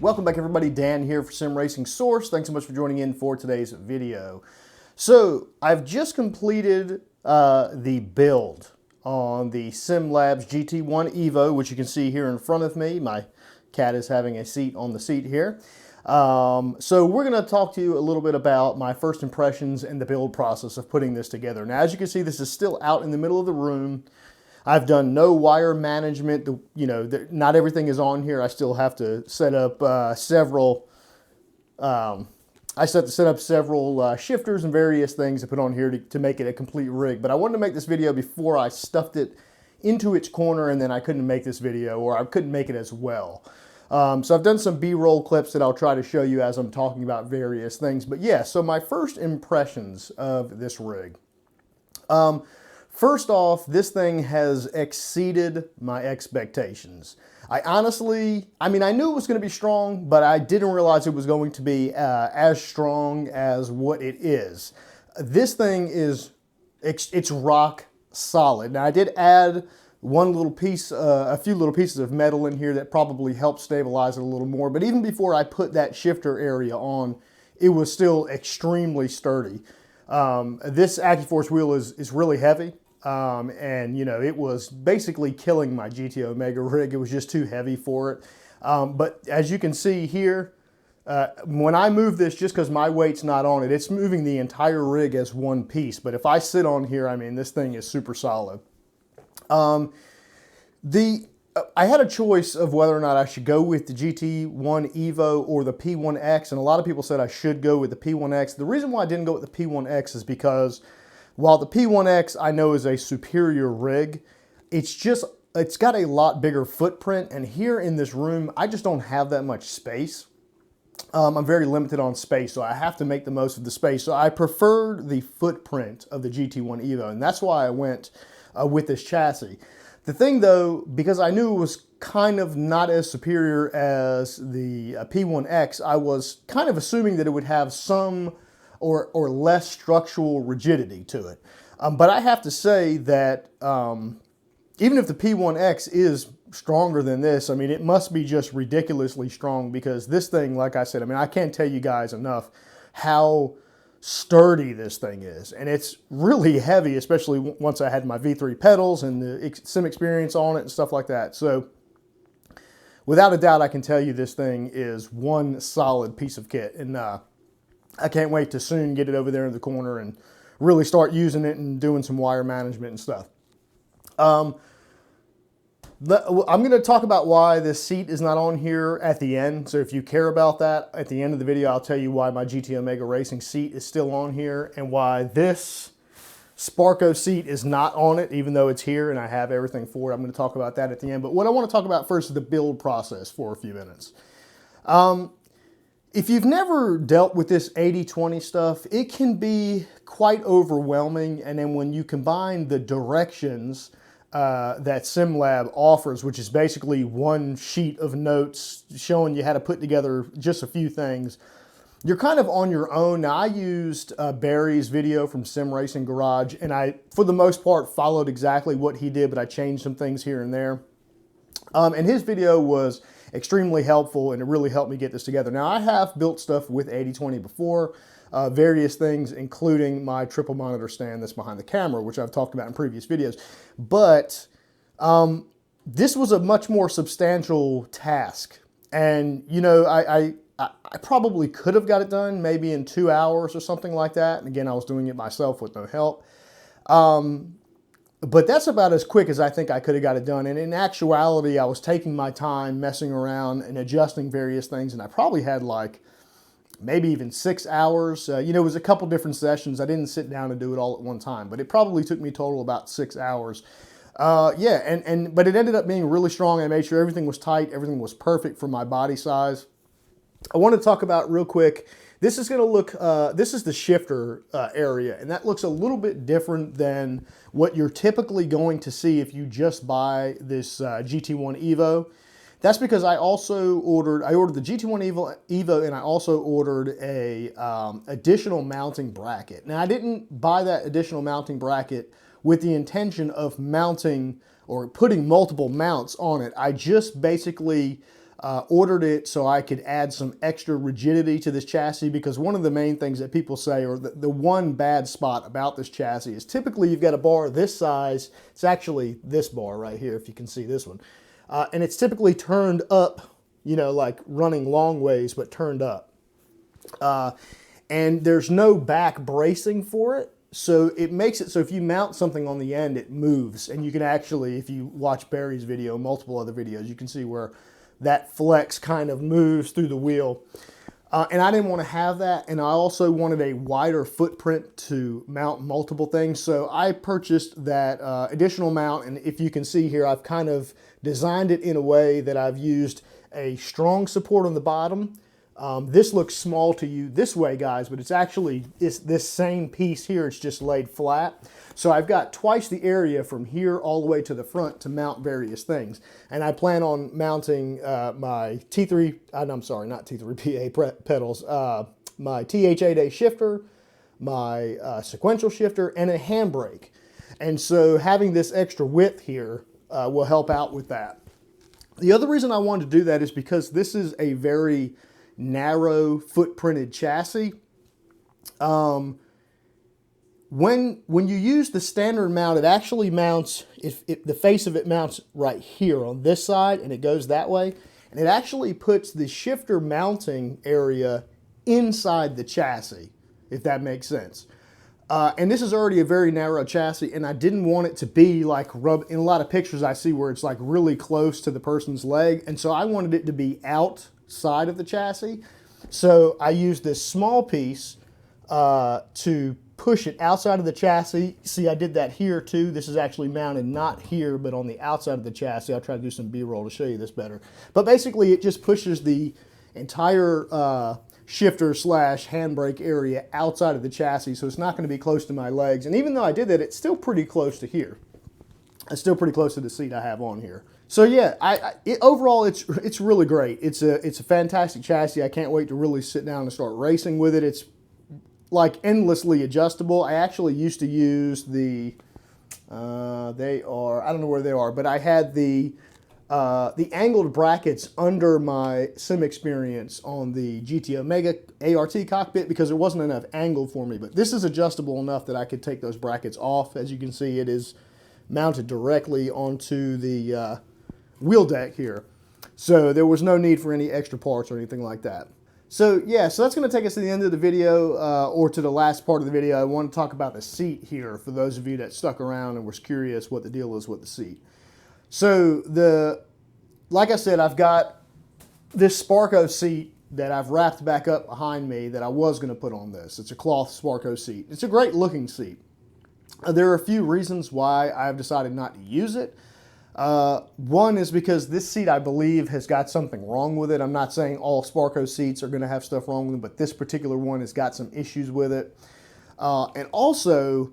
Welcome back everybody, Dan here for Sim Racing Source. Thanks so much for joining in for today's video. So I've just completed the build on the Sim-Lab GT1 Evo, which you can see here in front of me. My cat is having a seat on the seat here. So we're going to talk to you a little bit about my first impressions and the build process of putting this together. Now, as you can see, this is still out in the middle of the room. I've done no wire management. Not everything is on here. I still have to set up several shifters and various things to put on here to make it a complete rig. But I wanted to make this video before I stuffed it into its corner, and then I couldn't make this video, or I couldn't make it as well. So I've done some B-roll clips that I'll try to show you as I'm talking about various things. But yeah, so my first impressions of this rig. First off, this thing has exceeded my expectations. I knew it was going to be strong, but I didn't realize it was going to be as strong as what it is. This thing is, it's rock solid. Now I did add one little piece, a few little pieces of metal in here that probably helped stabilize it a little more, but even before I put that shifter area on, it was still extremely sturdy. This AccuForce wheel is really heavy. And it was basically killing my GT Omega rig. It was just too heavy for it. But as you can see here, when I move this, just because my weight's not on it, it's moving the entire rig as one piece. But if I sit on here, this thing is super solid. I had a choice of whether or not I should go with the GT1 Evo or the P1X, and a lot of people said I should go with the P1X. The reason why I didn't go with the P1X is because while the P1X I know is a superior rig, it's got a lot bigger footprint, and here in this room, I just don't have that much space. I'm very limited on space, so I have to make the most of the space. So I preferred the footprint of the GT1 Evo, and that's why I went with this chassis. The thing though, because I knew it was kind of not as superior as the P1X, I was kind of assuming that it would have some or less structural rigidity to it. But I have to say that even if the P1X is stronger than this, it must be just ridiculously strong, because this thing, like I said, I can't tell you guys enough how sturdy this thing is. And it's really heavy, especially once I had my V3 pedals and the sim experience on it and stuff like that. So without a doubt, I can tell you this thing is one solid piece of kit. And I can't wait to soon get it over there in the corner and really start using it and doing some wire management and stuff. I'm going to talk about why this seat is not on here at the end. So if you care about that, at the end of the video, I'll tell you why my GT Omega Racing seat is still on here and why this Sparco seat is not on it, even though it's here and I have everything for it. I'm going to talk about that at the end. But what I want to talk about first is the build process for a few minutes. If you've never dealt with this 80-20 stuff, it can be quite overwhelming. And then when you combine the directions that Sim-Lab offers, which is basically one sheet of notes showing you how to put together just a few things, you're kind of on your own. Now, I used Barry's video from Sim Racing Garage, and I, for the most part, followed exactly what he did, but I changed some things here and there. And his video was extremely helpful, and it really helped me get this together. Now, I have built stuff with 80-20 before, various things, including my triple monitor stand that's behind the camera, which I've talked about in previous videos. But this was a much more substantial task. And, I probably could have got it done maybe in 2 hours or something like that. And again, I was doing it myself with no help. But that's about as quick as I think I could have got it done. And in actuality, I was taking my time, messing around and adjusting various things. And I probably had like maybe even 6 hours. It was a couple different sessions. I didn't sit down and do it all at one time, but it probably took me total about 6 hours. But it ended up being really strong. I made sure everything was tight. Everything was perfect for my body size. I want to talk about real quick. This is going to look, this is the shifter area, and that looks a little bit different than what you're typically going to see if you just buy this GT1 Evo. That's because I ordered the GT1 Evo, and I also ordered a additional mounting bracket. Now, I didn't buy that additional mounting bracket with the intention of mounting or putting multiple mounts on it. I just basically Ordered it so I could add some extra rigidity to this chassis, because one of the main things that people say, or the one bad spot about this chassis, is typically you've got a bar this size. It's actually this bar right here, if you can see this one. And it's typically turned up, you know, like running long ways, but turned up. And there's no back bracing for it. So it makes it so if you mount something on the end, it moves. And you can actually, if you watch Barry's video, multiple other videos, you can see where that flex kind of moves through the wheel. And I didn't want to have that. And I also wanted a wider footprint to mount multiple things. So I purchased that additional mount. And if you can see here, I've kind of designed it in a way that I've used a strong support on the bottom. This looks small to you this way, guys, but it's this same piece here. It's just laid flat. So I've got twice the area from here all the way to the front to mount various things. And I plan on mounting my T3, I'm sorry, not T3 PA pedals, my TH8A shifter, my sequential shifter, and a handbrake. And so having this extra width here will help out with that. The other reason I wanted to do that is because this is a very narrow footprinted chassis. When you use the standard mount, it actually mounts, the face of it mounts right here on this side, and it goes that way. And it actually puts the shifter mounting area inside the chassis, if that makes sense. And this is already a very narrow chassis, and I didn't want it to be like in a lot of pictures I see where it's like really close to the person's leg. And so I wanted it to be outside of the chassis. So I used this small piece to push it outside of the chassis. See, I did that here too. This is actually mounted not here, but on the outside of the chassis. I'll try to do some B-roll to show you this better. But basically it just pushes the entire shifter slash handbrake area outside of the chassis, so it's not going to be close to my legs. And even though I did that, it's still pretty close to here. It's still pretty close to the seat I have on here. So yeah, overall it's really great. It's a fantastic chassis. I can't wait to really sit down and start racing with it. It's like endlessly adjustable. I actually used to use the I don't know where they are, but I had the angled brackets under my sim experience on the GT Omega ART cockpit because there wasn't enough angle for me. But this is adjustable enough that I could take those brackets off. As you can see, it is mounted directly onto the wheel deck here. So there was no need for any extra parts or anything like that. So yeah, so that's going to take us to the end of the video, or to the last part of the video. I want to talk about the seat here for those of you that stuck around and was curious what the deal is with the seat. So like I said, I've got this Sparco seat that I've wrapped back up behind me that I was going to put on this. It's a cloth Sparco seat. It's a great looking seat. There are a few reasons why I've decided not to use it. One is because this seat, I believe, has got something wrong with it. I'm not saying all Sparco seats are going to have stuff wrong with them, but this particular one has got some issues with it. And also,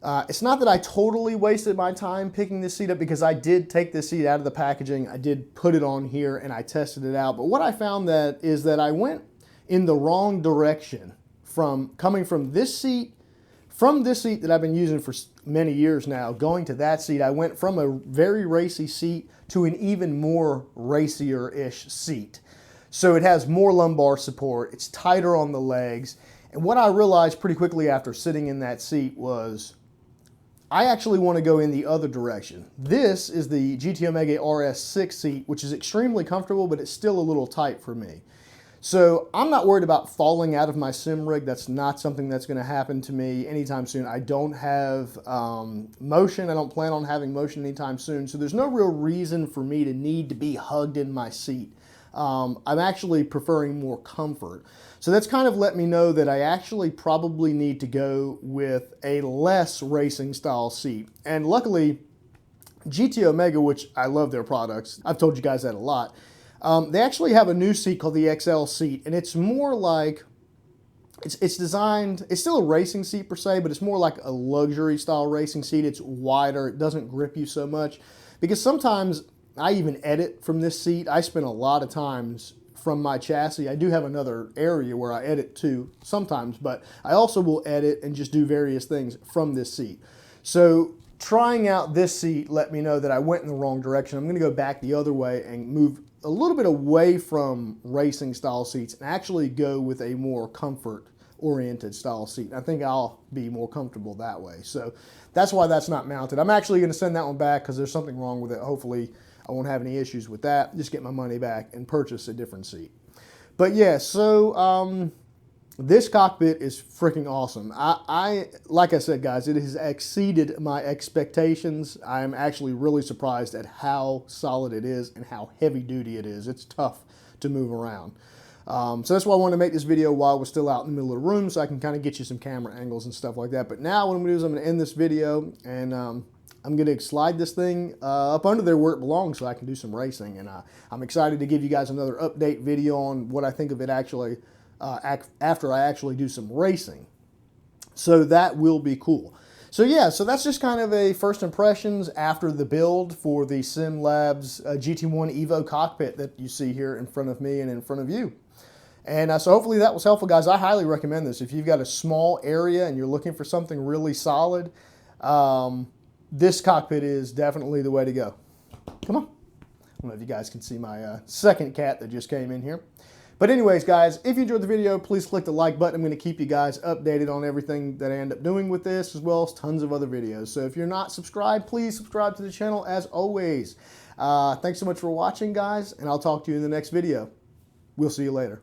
it's not that I totally wasted my time picking this seat up, because I did take this seat out of the packaging. I did put it on here and I tested it out. But what I found is that I went in the wrong direction coming from this seat. From this seat that I've been using for many years now, going to that seat, I went from a very racy seat to an even more racier-ish seat. So it has more lumbar support, it's tighter on the legs, and what I realized pretty quickly after sitting in that seat was I actually want to go in the other direction. This is the GT Omega RS6 seat, which is extremely comfortable, but it's still a little tight for me. So I'm not worried about falling out of my sim rig. That's not something that's going to happen to me anytime soon. I don't have motion. I don't plan on having motion anytime soon. So there's no real reason for me to need to be hugged in my seat. I'm actually preferring more comfort. So that's kind of let me know that I actually probably need to go with a less racing style seat. And luckily, GT Omega, which I love their products, I've told you guys that a lot, they actually have a new seat called the XL seat, and it's more like, it's designed, it's still a racing seat per se, but it's more like a luxury style racing seat. It's wider, it doesn't grip you so much, because sometimes I even edit from this seat. I spend a lot of times from my chassis. I do have another area where I edit too sometimes, but I also will edit and just do various things from this seat. So trying out this seat let me know that I went in the wrong direction. I'm going to go back the other way and move a little bit away from racing style seats and actually go with a more comfort oriented style seat. I think I'll be more comfortable that way. So that's why that's not mounted. I'm actually going to send that one back because there's something wrong with it. Hopefully I won't have any issues with that. Just get my money back and purchase a different seat. But yeah, so this cockpit is freaking awesome. Like I said, guys, it has exceeded my expectations. I'm actually really surprised at how solid it is and how heavy duty it is. It's tough to move around. So that's why I wanted to make this video while we're still out in the middle of the room, so I can kind of get you some camera angles and stuff like that. But now what I'm going to do is I'm going to end this video, and I'm going to slide this thing up under there where it belongs so I can do some racing. And I'm excited to give you guys another update video on what I think of it actually after I actually do some racing. So that will be cool. So yeah, so that's just kind of a first impressions after the build for the Sim-Lab's GT1 Evo cockpit that you see here in front of me and in front of you. And so hopefully that was helpful, guys. I highly recommend this. If you've got a small area and you're looking for something really solid, this cockpit is definitely the way to go. Come on. I don't know if you guys can see my second cat that just came in here. But anyways, guys, if you enjoyed the video, please click the like button. I'm going to keep you guys updated on everything that I end up doing with this, as well as tons of other videos. So if you're not subscribed, please subscribe to the channel as always. Thanks so much for watching, guys, and I'll talk to you in the next video. We'll see you later.